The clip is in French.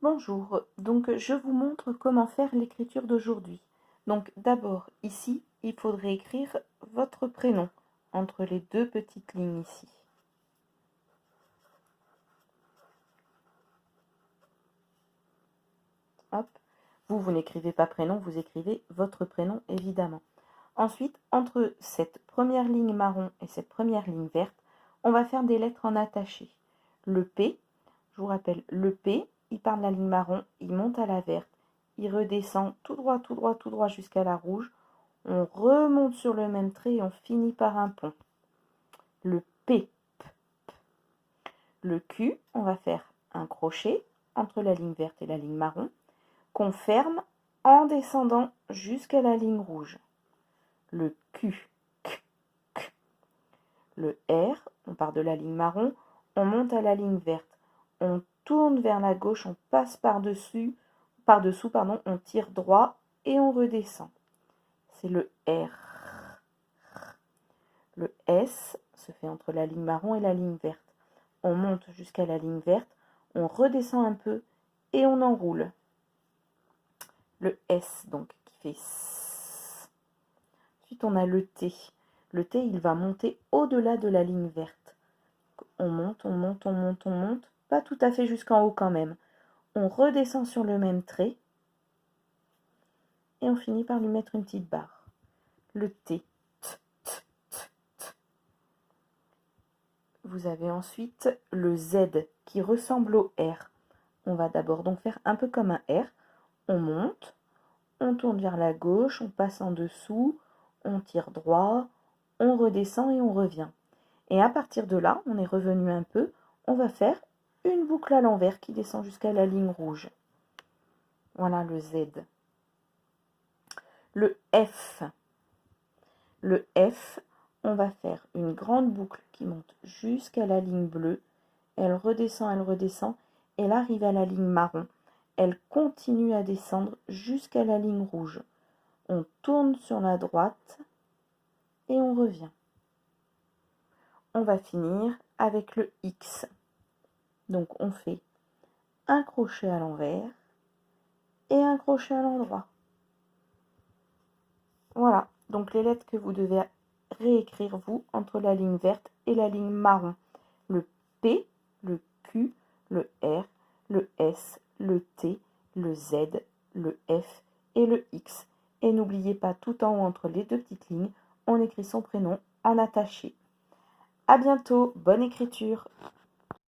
Bonjour, donc je vous montre comment faire l'écriture d'aujourd'hui. Donc d'abord ici, il faudrait écrire votre prénom entre les deux petites lignes ici. Hop, vous n'écrivez pas prénom, vous écrivez votre prénom évidemment. Ensuite, entre cette première ligne marron et cette première ligne verte, on va faire des lettres en attaché. Le P, je vous rappelle, le P, il part de la ligne marron, il monte à la verte, il redescend tout droit, tout droit, tout droit jusqu'à la rouge. On remonte sur le même trait et on finit par un pont. Le P, le Q, on va faire un crochet entre la ligne verte et la ligne marron, qu'on ferme en descendant jusqu'à la ligne rouge. Le Q, le R, on part de la ligne marron, on monte à la ligne verte, on tourne vers la gauche, on passe par-dessous, on tire droit et on redescend. C'est le R. Le S se fait entre la ligne marron et la ligne verte. On monte jusqu'à la ligne verte, on redescend un peu et on enroule. Le S donc qui fait S. Ensuite on a le T. Le T il va monter au-delà de la ligne verte. On monte, on monte, on monte, on monte, pas tout à fait jusqu'en haut quand même. On redescend sur le même trait et on finit par lui mettre une petite barre. Le T. Vous avez ensuite le Z qui ressemble au R. On va d'abord donc faire un peu comme un R. On monte, on tourne vers la gauche, on passe en dessous, on tire droit, on redescend et on revient. Et à partir de là, on est revenu un peu, on va faire une boucle à l'envers qui descend jusqu'à la ligne rouge. Voilà le Z. Le F. Le F, on va faire une grande boucle qui monte jusqu'à la ligne bleue. Elle redescend, elle arrive à la ligne marron. Elle continue à descendre jusqu'à la ligne rouge. On tourne sur la droite et on revient. On va finir avec le X. Donc on fait un crochet à l'envers et un crochet à l'endroit. Voilà, donc les lettres que vous devez réécrire vous entre la ligne verte et la ligne marron. Le P, le Q, le R, le S, le T, le Z, le F et le X. Et n'oubliez pas, tout en haut entre les deux petites lignes, on écrit son prénom en attaché. À bientôt, bonne écriture!